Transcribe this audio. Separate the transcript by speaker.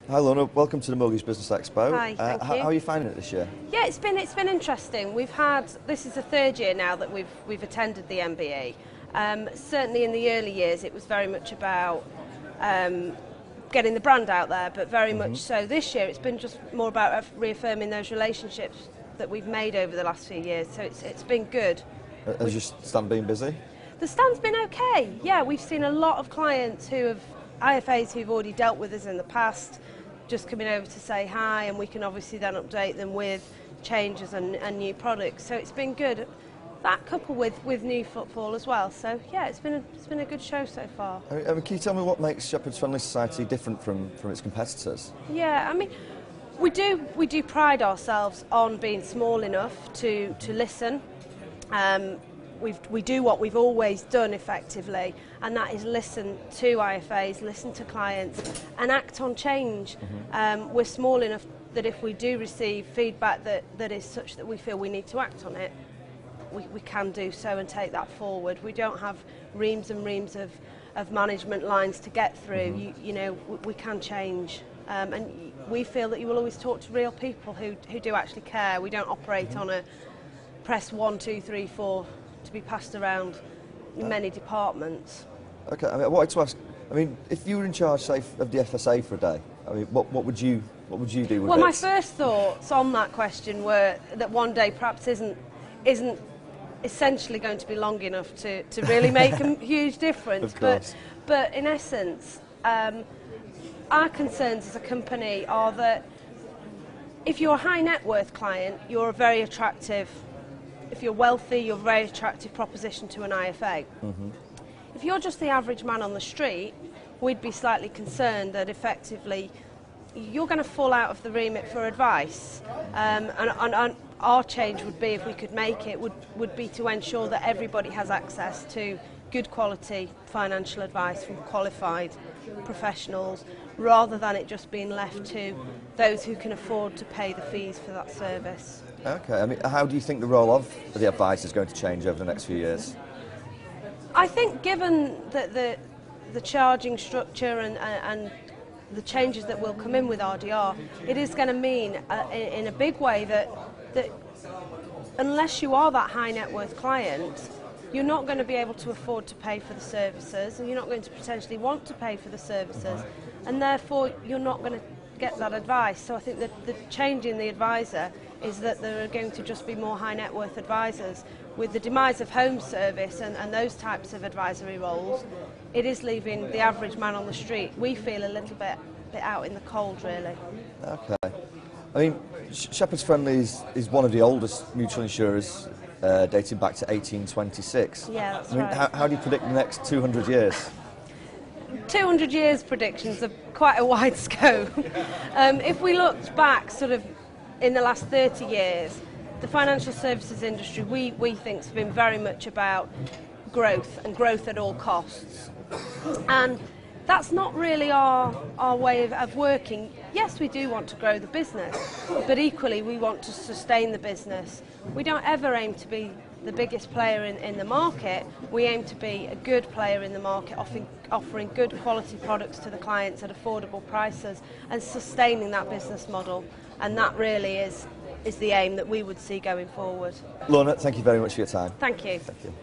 Speaker 1: Hi Lorna, welcome to the Mortgage Business Expo.
Speaker 2: Hi, thank you.
Speaker 1: How are you finding it this year?
Speaker 2: Yeah, it's been interesting. This is the third year now that we've attended the MBE. Certainly in the early years, it was very much about getting the brand out there, but very much so this year, it's been just more about reaffirming those relationships that we've made over the last few years. So it's been good.
Speaker 1: Has your stand been busy?
Speaker 2: The stand's been okay. Yeah, we've seen a lot of clients IFAs who've already dealt with us in the past, just coming over to say hi, and we can obviously then update them with changes and new products. So it's been good. That coupled with new footfall as well. So yeah, it's been a good show so far.
Speaker 1: Can you tell me what makes Shepherd's Friendly Society different from its competitors?
Speaker 2: Yeah, I mean, we do pride ourselves on being small enough to listen. We do what we've always done effectively, and that is listen to IFAs, listen to clients, and act on change. We're small enough that if we do receive feedback that is such that we feel we need to act on it, we can do so and take that forward. We don't have reams and reams of management lines to get through. You know, we can change. And we feel that you will always talk to real people who do actually care. We don't operate on a press 1, 2, 3, 4 to be passed around in many departments.
Speaker 1: Okay, I wanted to ask, if you were in charge, say, of the FSA for a day, what would you do with it?
Speaker 2: Well, my first thoughts on that question were that one day perhaps isn't essentially going to be long enough to really make a huge difference.
Speaker 1: Of course.
Speaker 2: But in essence, our concerns as a company are that if you're a high net worth client, you're a very attractive. If you're wealthy, you're a very attractive proposition to an IFA. If you're just the average man on the street, we'd be slightly concerned that effectively you're going to fall out of the remit for advice. And our change would be, if we could make it, would be to ensure that everybody has access to good quality financial advice from qualified professionals, rather than it just being left to those who can afford to pay the fees for that service.
Speaker 1: Okay, how do you think the role of the advisor is going to change over the next few years?
Speaker 2: I think given that the charging structure and the changes that will come in with RDR, it is going to mean in a big way that unless you are that high net worth client, you're not going to be able to afford to pay for the services, and you're not going to potentially want to pay for the services, and therefore you're not going to get that advice. So I think that the change in the advisor is that there are going to just be more high net worth advisors. With the demise of home service and those types of advisory roles, it is leaving the average man on the street, we feel, a little bit out in the cold, really.
Speaker 1: Okay. Shepherd's Friendly is one of the oldest mutual insurers, dating back to 1826.
Speaker 2: Yeah, that's right.
Speaker 1: How do you predict the next 200 years?
Speaker 2: 200 years predictions are quite a wide scope. If we looked back sort of in the last 30 years, the financial services industry, we think, has been very much about growth, and growth at all costs. And that's not really our way of working. Yes, we do want to grow the business, but equally we want to sustain the business. We don't ever aim to be the biggest player in the market. We aim to be a good player in the market, offering good quality products to the clients at affordable prices and sustaining that business model. And that really is the aim that we would see going forward.
Speaker 1: Lorna, thank you very much for your time.
Speaker 2: Thank you.
Speaker 1: Thank you.